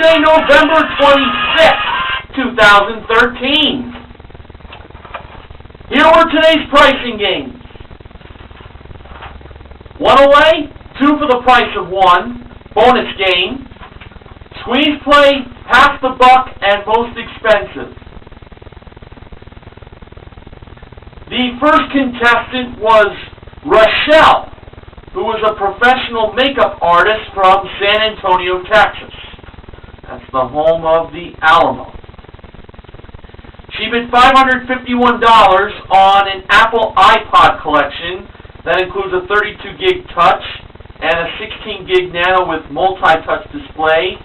Thursday, November 26th, 2013. Here were today's pricing games. 1 away, 2 for the price of 1. Bonus game. Squeeze play, half the buck and most expensive. The first contestant was Rochelle, who was a professional makeup artist from San Antonio, Texas. That's the home of the Alamo. She bid $551 on an Apple iPod collection that includes a 32 gig touch and a 16 gig nano with multi-touch display,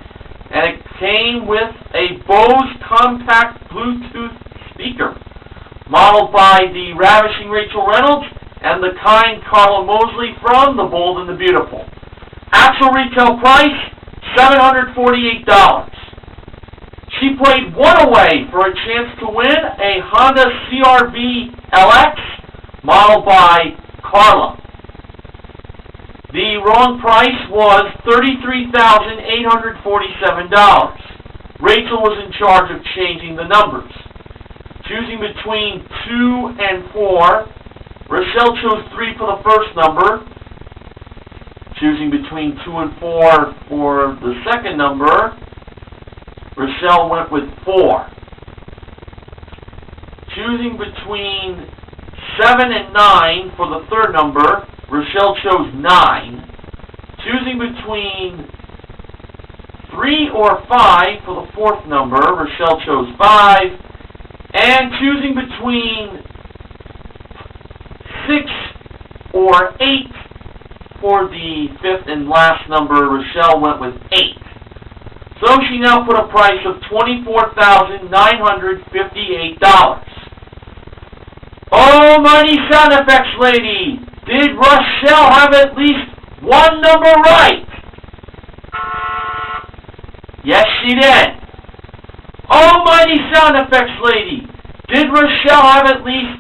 and it came with a Bose compact Bluetooth speaker, modeled by the ravishing Rachel Reynolds and the Kind Karla Mosley from The Bold and the Beautiful. Actual retail price, $748. She played 1 away for a chance to win a Honda CR-V LX, modeled by Carla. The wrong price was $33,847. Rachel was in charge of changing the numbers. Choosing between 2 and 4, Rochelle chose 3 for the first number. Choosing between 2 and 4 for the second number, Rochelle went with 4. Choosing between 7 and 9 for the third number, Rochelle chose 9. Choosing between 3 or 5 for the fourth number, Rochelle chose 5. And choosing between 6 or 8 for the fifth and last number, Rochelle went with 8. So she now put a price of $24,958. Almighty sound effects lady, did Rochelle have at least one number right? Yes, she did. Almighty sound effects lady, did Rochelle have at least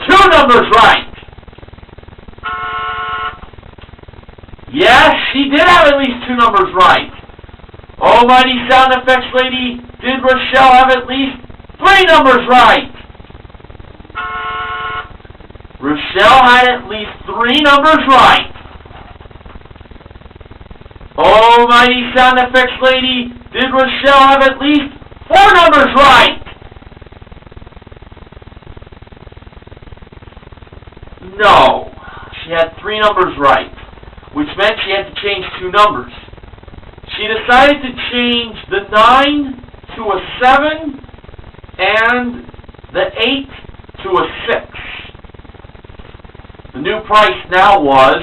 2 numbers right? Yes, she did have at least 2 numbers right. Almighty sound effects lady, did Rochelle have at least 3 numbers right? Rochelle had at least 3 numbers right. Almighty sound effects lady, did Rochelle have at least 4 numbers right? No, she had 3 numbers right, which meant she had to change 2 numbers. She decided to change the 9 to a 7 and the 8 to a 6. The new price now was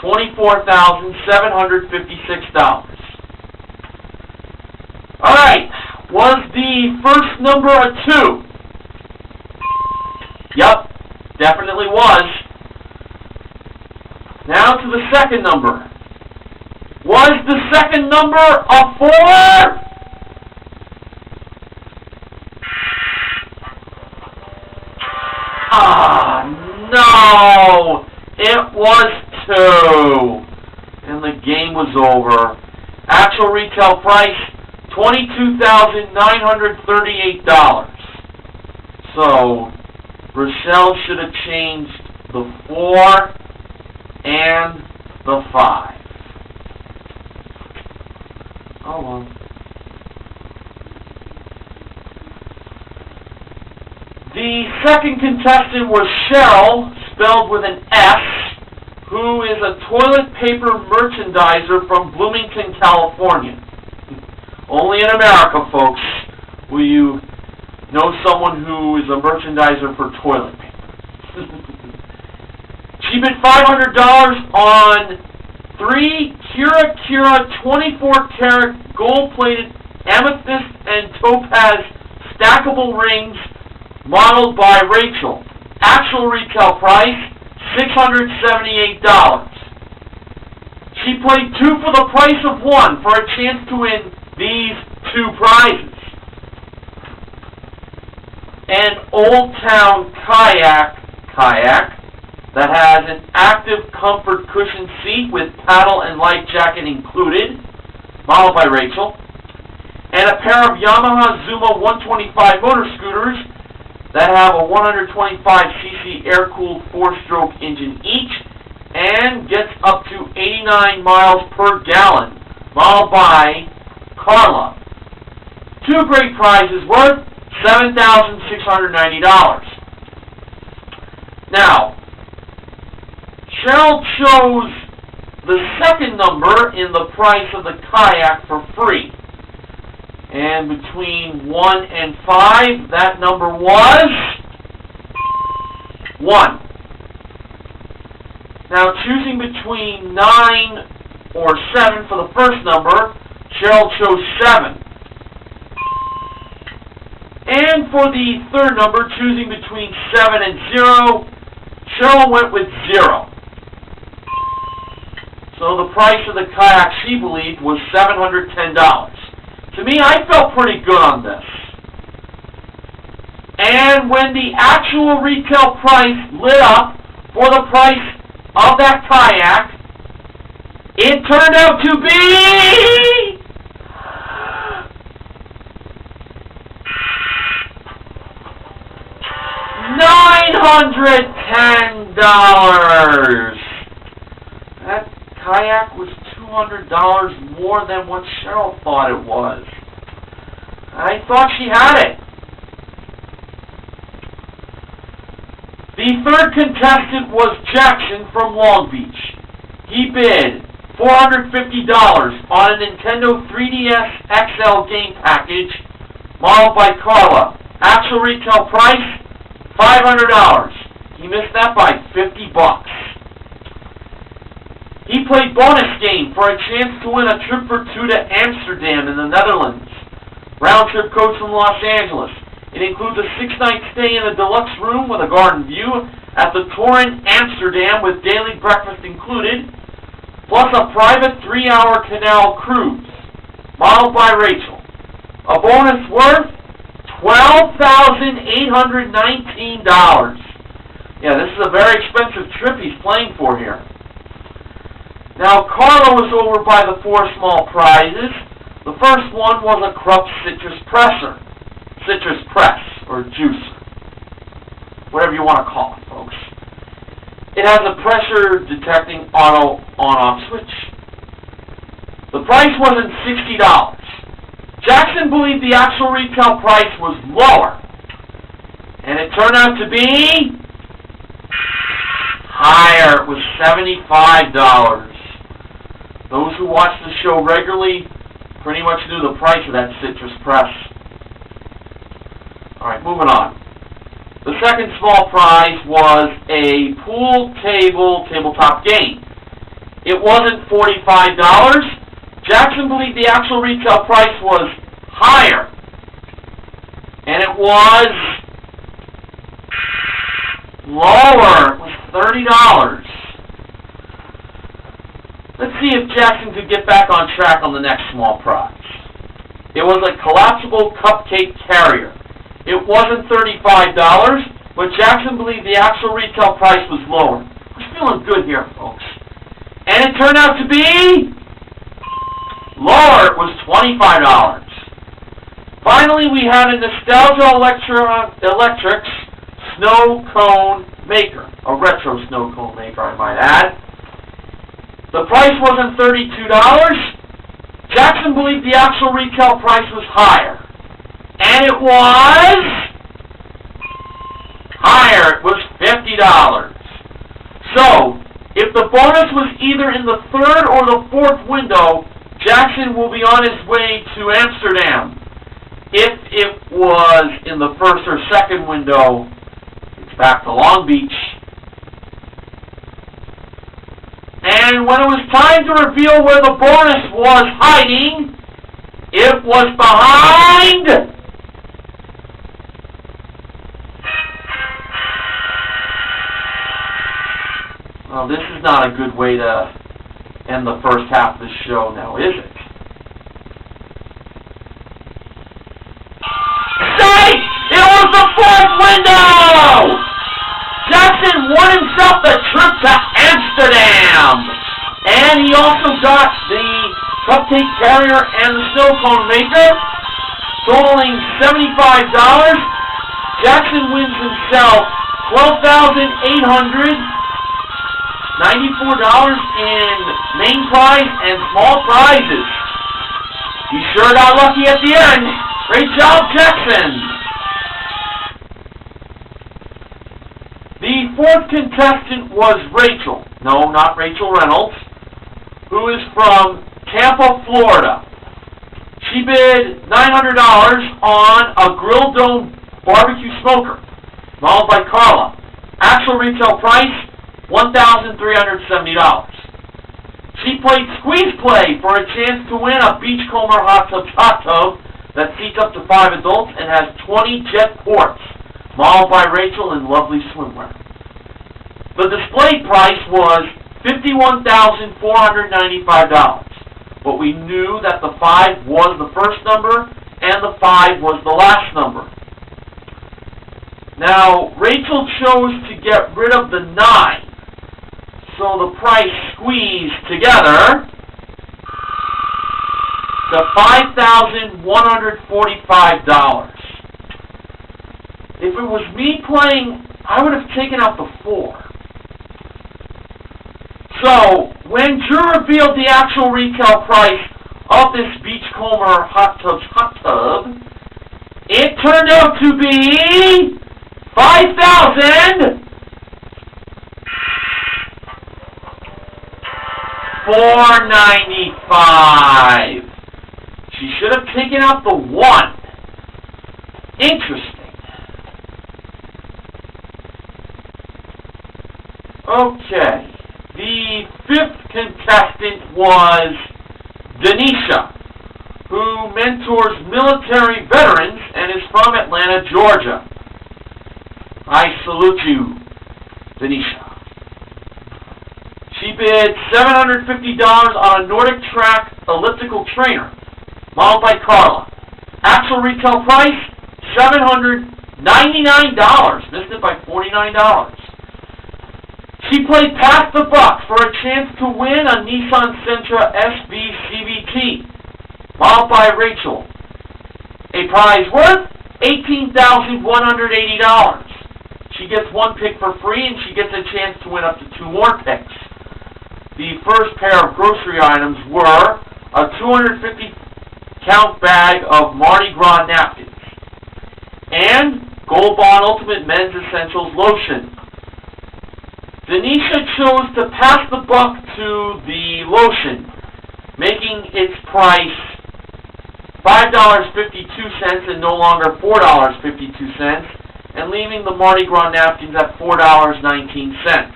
$24,756. Alright, was the first number a 2? Yep, definitely was. Now to the second number. Was the second number a 4? Ah, no! It was 2. And the game was over. Actual retail price, $22,938. So, Rochelle should have changed the 4 and the 5. Oh well. The second contestant was Cheryl, spelled with an S, who is a toilet paper merchandiser from Bloomington, California. Only in America, folks, will you know someone who is a merchandiser for toilet paper. She bid $500 on 3 Kira 24-karat gold-plated amethyst and topaz stackable rings modeled by Rachel. Actual retail price, $678. She played 2 for the price of 1 for a chance to win these 2 prizes. An Old Town kayak that has an active comfort cushion seat with paddle and life jacket included, modeled by Rachel. and a pair of Yamaha Zuma 125 motor scooters that have a 125cc air-cooled 4-stroke engine each and gets up to 89 miles per gallon, modeled by Karla. Two great prizes worth $7,690. Now, Cheryl chose the second number in the price of the kayak for free. And between 1 and 5, that number was 1. Now, choosing between 9 or 7 for the first number, Cheryl chose 7. And for the third number, choosing between 7 and 0, Cheryl went with 0. So the price of the kayak, she believed, was $710. To me, I felt pretty good on this. And when the actual retail price lit up for the price of that kayak, it turned out to be $910. That kayak was $200 more than what Cheryl thought it was. I thought she had it. The third contestant was Jackson from Long Beach. He bid $450 on a Nintendo 3DS XL game package modeled by Karla. Actual retail price, $500. He missed that by $50. He played bonus game for a chance to win a trip for 2 to Amsterdam in the Netherlands. Round trip coach from Los Angeles. It includes a 6-night stay in a deluxe room with a garden view at the Toren Amsterdam with daily breakfast included, plus a private 3-hour canal cruise, modeled by Rachel. A bonus worth $12,819. Yeah, this is a very expensive trip he's playing for here. Now, Karla was over by the 4 small prizes. The first one was a Krupp citrus press, or juicer, whatever you want to call it, folks. It has a pressure-detecting auto on-off switch. The price wasn't $60. Jackson believed the actual retail price was lower, and it turned out to be higher. It was $75. Those who watch the show regularly pretty much knew the price of that citrus press. Alright, moving on. The second small prize was a pool tabletop game. It wasn't $45. Jackson believed the actual retail price was higher. And it was lower. It was $30. Let's see if Jackson could get back on track on the next small prize. It was a collapsible cupcake carrier. It wasn't $35, but Jackson believed the actual retail price was lower. We're feeling good here, folks. And it turned out to be lower. It was $25. Finally, we had a Nostalgia Electrics snow cone maker. A retro snow cone maker, I might add. The price wasn't $32. Jackson believed the actual retail price was higher. And it was higher. It was $50. So, if the bonus was either in the third or the fourth window, Jackson will be on his way to Amsterdam. If it was in the first or second window, it's back to Long Beach. And when it was time to reveal where the bonus was hiding, it was behind well, this is not a good way to end the first half of the show now, is it? Say! It was the fourth window! Jackson won himself the trip to Amsterdam! And he also got the cupcake carrier and the snow cone maker. totaling $75. Jackson wins himself $12,894 in main prize and small prizes. He sure got lucky at the end. Great job, Jackson. The fourth contestant was Rachel. No, not Rachel Reynolds, who is from Tampa, Florida. She bid $900 on a Grill Dome barbecue smoker, modeled by Karla. Actual retail price, $1,370. She played squeeze play for a chance to win a Beachcomber Hot Tub that seats up to 5 adults and has 20 jet ports, modeled by Rachel in lovely swimwear. The display price was $51,495, but we knew that the 5 was the first number and the 5 was the last number. Now, Rachel chose to get rid of the 9, so the price squeezed together to $5,145. If it was me playing, I would have taken out the 4. So, when Drew revealed the actual retail price of this Beachcomber Hot Tub, it turned out to be $5,495. She should have taken out the 1. Interesting. Okay. The fifth contestant was Denisha, who mentors military veterans and is from Atlanta, Georgia. I salute you, Denisha. She bid $750 on a Nordic Track elliptical trainer, modeled by Karla. Actual retail price, $799. Missed it by $49. She played Pass the Buck for a chance to win a Nissan Sentra SV modeled by Rachel. A prize worth $18,180. She gets 1 pick for free, and she gets a chance to win up to 2 more picks. The first pair of grocery items were a 250-count bag of Mardi Gras napkins and Gold Bond Ultimate Men's Essentials lotion. Denisha chose to pass the buck to the lotion, making its price $5.52 and no longer $4.52, and leaving the Mardi Gras napkins at $4.19.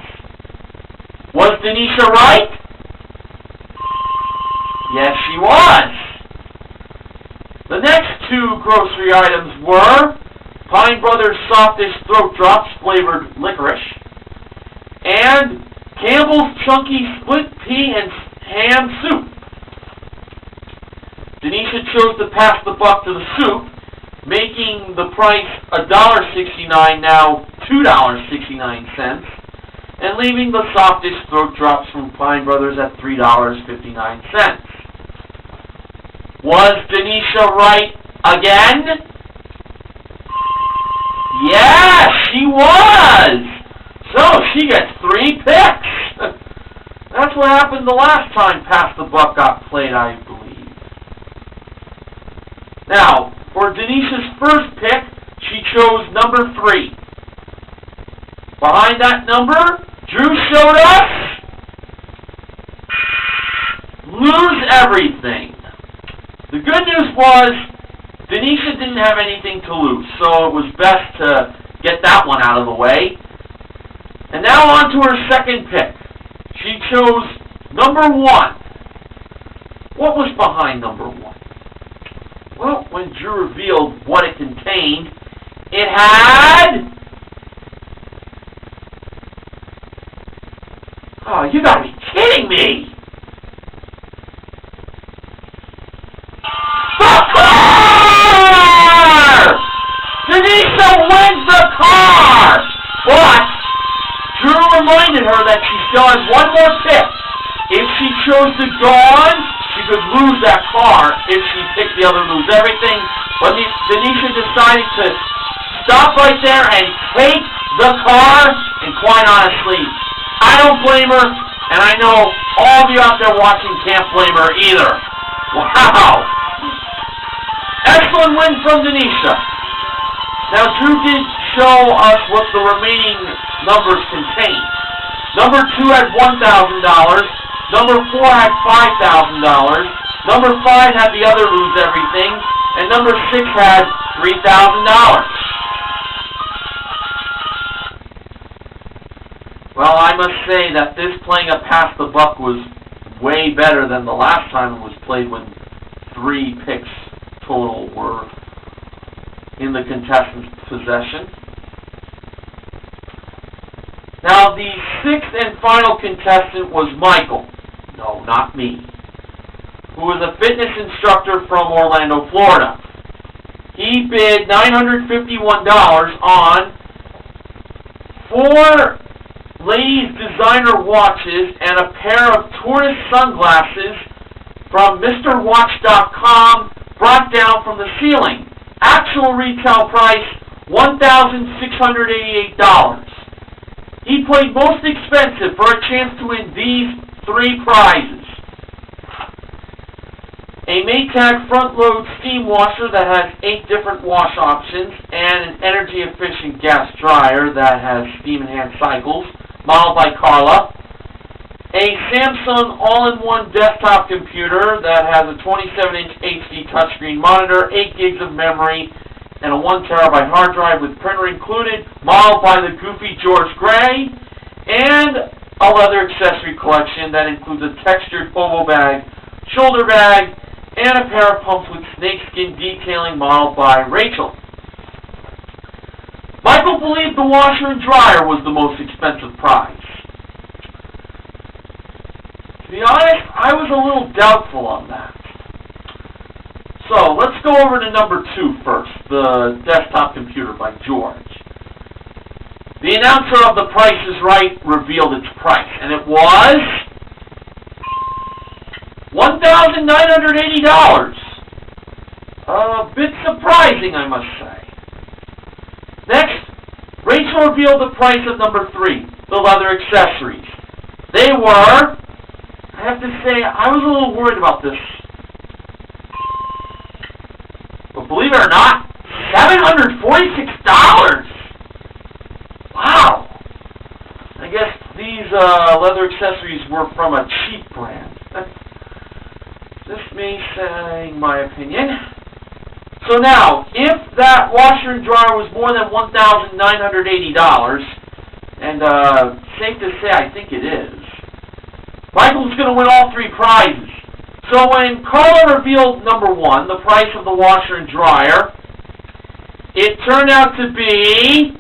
Was Denisha right? Yes, she was. The next 2 grocery items were Pine Brothers Softest Throat Drops flavored licorice and Campbell's Chunky Split Pea and Ham Soup. Denisha chose to pass the buck to the soup, making the price $1.69, now $2.69, and leaving the Softest Throat Drops from Pine Brothers at $3.59. Was Denisha right again? Yes, she was! So she gets 3 picks. That's what happened the last time Pass the Buck got played, I believe. Now, for Denisha's first pick, she chose number 3. Behind that number, Drew showed us lose everything. The good news was Denisha didn't have anything to lose, so it was best to get that one out of the way. And now on to her second pick. She chose number 1. What was behind number 1? Well, when Drew revealed what it contained, it had... Oh, you gotta be kidding me! The car! Denisha wins the car! But Drew reminded her that she still has 1 more pick. If she chose to go on, she could lose that car. If she picked the other, lose everything. But Denisha decided to stop right there and take the car, and quite honestly, I don't blame her, and I know all of you out there watching can't blame her either. Wow! Excellent win from Denisha. Now, Drew did show us what the remaining numbers contain. Number 2 had $1,000. Number 4 had $5,000. Number 5 had the other lose everything. And number 6 had $3,000. Well, I must say that this playing a pass the buck was way better than the last time it was played when 3 picks total were in the contestant's possession. Now, the 6th and final contestant was Michael. No, not me. Who was a fitness instructor from Orlando, Florida. He bid $951 on 4 ladies' designer watches and a pair of tourist sunglasses from MrWatch.com brought down from the ceiling. Actual retail price, $1,688. He played most expensive for a chance to win these 3 prizes. A Maytag front-load steam washer that has 8 different wash options and an energy-efficient gas dryer that has steam-enhanced cycles, modeled by Karla. A Samsung all-in-one desktop computer that has a 27-inch HD touchscreen monitor, 8 gigs of memory, and a 1 terabyte hard drive with printer included, modeled by the goofy George Gray, and a leather accessory collection that includes a textured oval bag, shoulder bag, and a pair of pumps with snakeskin detailing modeled by Rachel. Michael believed the washer and dryer was the most expensive prize. To be honest, I was a little doubtful on that. So, let's go over to number 2 first, the desktop computer by George. The announcer of The Price is Right revealed its price, and it was $1,980. A bit surprising, I must say. Next, Rachel revealed the price of number 3, the leather accessories. They were, I have to say, I was a little worried about this. But believe it or not, $746! Wow! I guess these leather accessories were from a cheap brand. Just me saying my opinion. So now, if that washer and dryer was more than $1,980, and safe to say I think it is, Michael's going to win all 3 prizes. So when Karla revealed number 1, the price of the washer and dryer, it turned out to be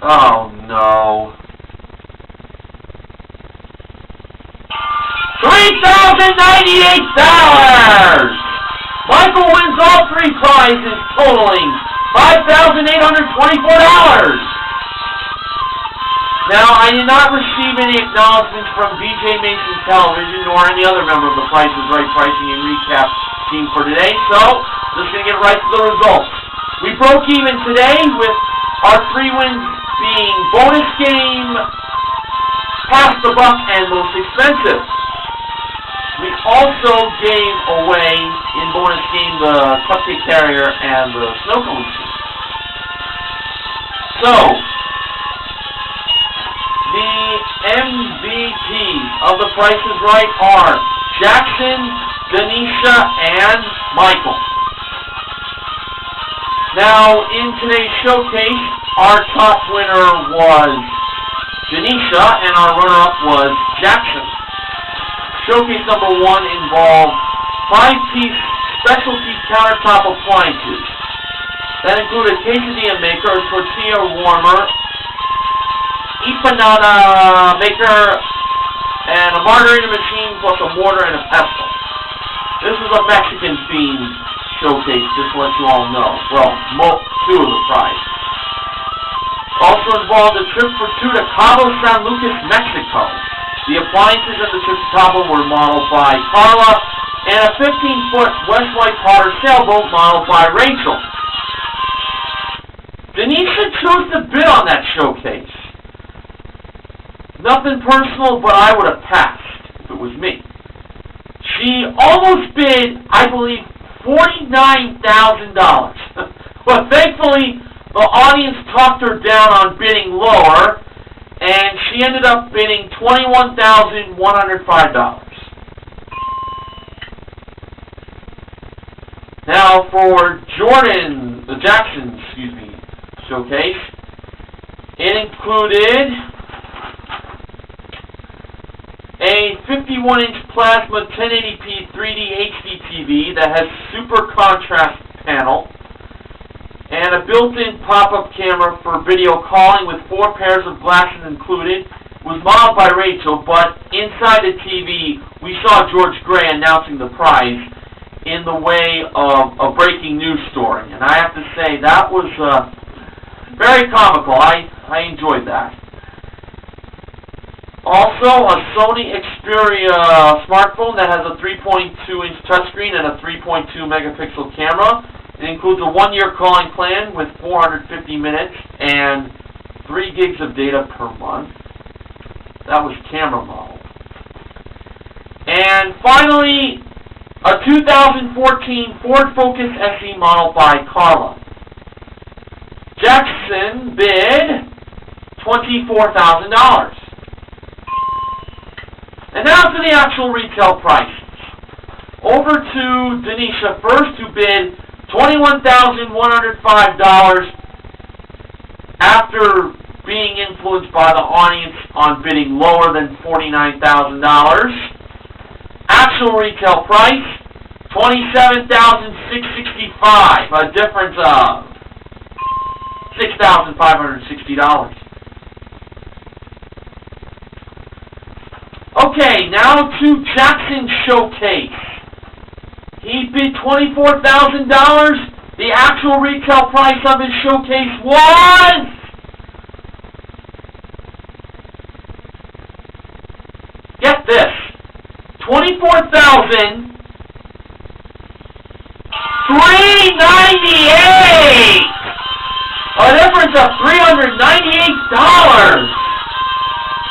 oh no. $3,098! Michael wins all 3 prizes, totaling $5,824! Now, I did not receive any acknowledgments from BJ Mason Television nor any other member of the Price is Right pricing and recap team for today, so just going to get right to the results. We broke even today with our 3 wins being bonus game, pass the buck, and most expensive. We also gave away in bonus game the cupcake carrier and the snow cone machine. So, the MVPs of The Price is Right are Jackson, Denisha, and Michael. Now, in today's showcase, our top winner was Denisha, and our runner-up was Jackson. Showcase number 1 involved 5-piece specialty countertop appliances. That include a quesadilla maker, a tortilla warmer, empanada maker, and a margarita machine, plus a mortar and a pestle. This is a Mexican-themed showcase, just to let you all know. Well, 2 of the prizes. Also involved a trip for two to Cabo San Lucas, Mexico. The appliances at the trip to Cabo were modeled by Karla, and a 15-foot West White Potter sailboat modeled by Rachel. Denisha chose to bid on that showcase. Nothing personal, but I would have passed if it was me. She almost bid, I believe, $49,000. But thankfully, the audience talked her down on bidding lower, and she ended up bidding $21,105. Now for Jackson's showcase, it included a 51-inch plasma 1080p 3D HD TV that has super contrast panel, and a built-in pop-up camera for video calling with 4 pairs of glasses included. It was modeled by Rachel, but inside the TV we saw George Gray announcing the prize in the way of a breaking news story, and I have to say that was very comical. I enjoyed that. Also, a Sony Xperia smartphone that has a 3.2-inch touchscreen and a 3.2-megapixel camera. It includes a 1-year calling plan with 450 minutes and 3 gigs of data per month. That was camera model. And finally, a 2014 Ford Focus SE model by Karla. Jackson bid $24,000. And now to the actual retail prices. Over to Denisha first, who bid $21,105 after being influenced by the audience on bidding lower than $49,000. Actual retail price, $27,665, a difference of $6,560. Okay, now to Jackson's showcase. He bid $24,000. The actual retail price of his showcase was get this, $24,398. A difference of $398.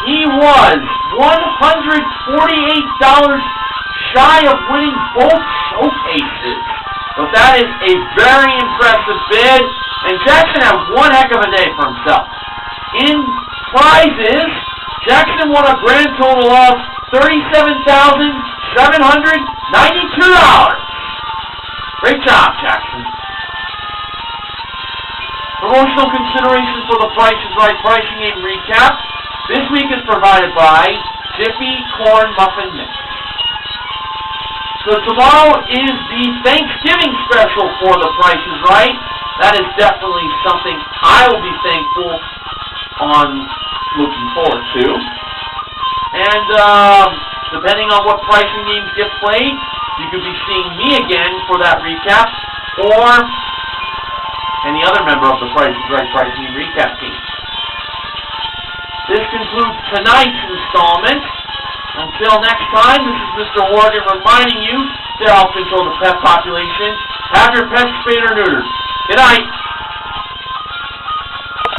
He was $148 shy of winning both showcases. But that is a very impressive bid, and Jackson had one heck of a day for himself. In prizes, Jackson won a grand total of $37,792. Great job, Jackson. Promotional consideration for the Price is Right pricing game recap this week is provided by Jiffy Corn Muffin Mix. So tomorrow is the Thanksgiving special for the Price is Right. That is definitely something I will be thankful on looking forward to. And depending on what pricing games get played, you could be seeing me again for that recap, or any other member of the Price is Right pricing game recap team. This concludes tonight's installment. Until next time, this is Mr. Horgan reminding you to help control the pet population. Have your pets spayed or neutered. Good night.